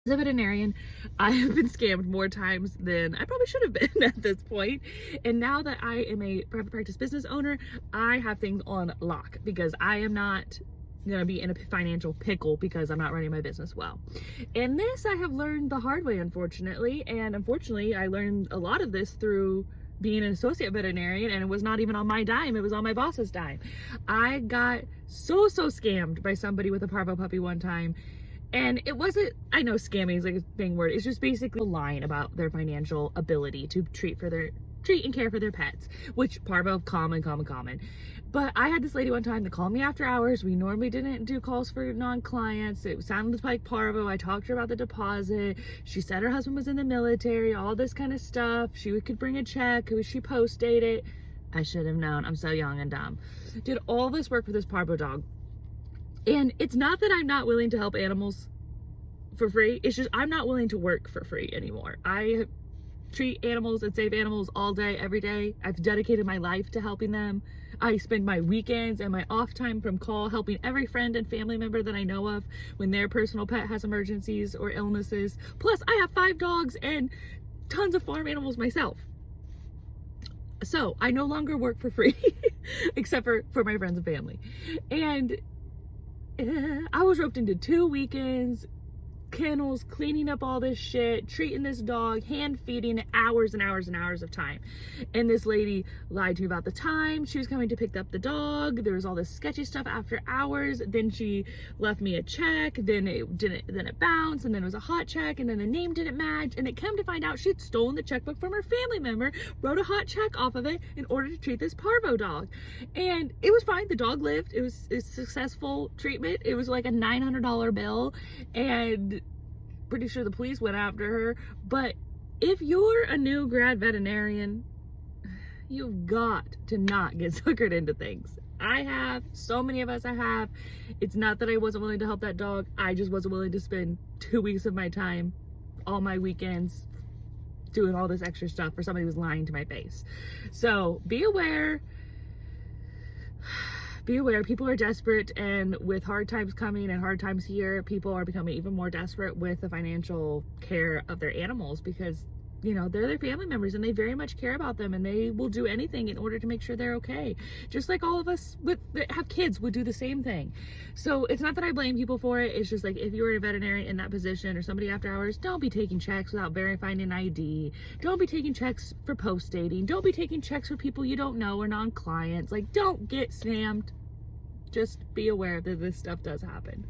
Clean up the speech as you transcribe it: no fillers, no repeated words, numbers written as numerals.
As a veterinarian, I have been scammed more times than I probably should have been at this point. And now that I am a private practice business owner, I have things on lock because I am not going to be in a financial pickle because I'm not running my business well. And this I have learned the hard way, unfortunately. And unfortunately, I learned a lot of this through being an associate veterinarian, and it was not even on my dime, it was on my boss's dime. I got so scammed by somebody with a parvo puppy one time. And it wasn't, I know scamming is like a big word, it's just basically lying about their financial ability to treat and care for their pets, which parvo, common. But I had this lady one time that called me after hours. We normally didn't do calls for non-clients. It sounded like parvo. I talked to her about the deposit. She said her husband was in the military, all this kind of stuff. She could bring a check. She post-date it. I should have known. I'm so young and dumb. Did all this work for this parvo dog. And it's not that I'm not willing to help animals for free. It's just I'm not willing to work for free anymore. I treat animals and save animals all day, every day. I've dedicated my life to helping them. I spend my weekends and my off time from call helping every friend and family member that I know of when their personal pet has emergencies or illnesses. Plus, I have 5 dogs and tons of farm animals myself. So I no longer work for free, except for my friends and family. And I was roped into 2 weekends, kennels, cleaning up all this shit, treating this dog, hand feeding, hours and hours and hours of time. And this lady lied to me about the time she was coming to pick up the dog. There was all this sketchy stuff after hours. Then she left me a check, then it bounced, and then it was a hot check, and then the name didn't match. And it came to find out she'd stolen the checkbook from her family member, wrote a hot check off of it in order to treat this parvo dog. And it was fine. The dog lived. It was a successful treatment. It was like a $900 bill, and pretty sure the police went after her. But if you're a new grad veterinarian, you've got to not get suckered into things. I have, so many of us have. It's not that I wasn't willing to help that dog. I just wasn't willing to spend 2 weeks of my time, all my weekends, doing all this extra stuff for somebody who was lying to my face. So be aware. Be aware, people are desperate, and with hard times coming and hard times here, people are becoming even more desperate with the financial care of their animals because, you know, they're their family members and they very much care about them, and they will do anything in order to make sure they're okay. Just like all of us that have kids would do the same thing. So it's not that I blame people for it. It's just like, if you're a veterinarian in that position or somebody after hours, don't be taking checks without verifying an ID. Don't be taking checks for post-dating. Don't be taking checks for people you don't know or non-clients. Like, don't get scammed. Just be aware that this stuff does happen.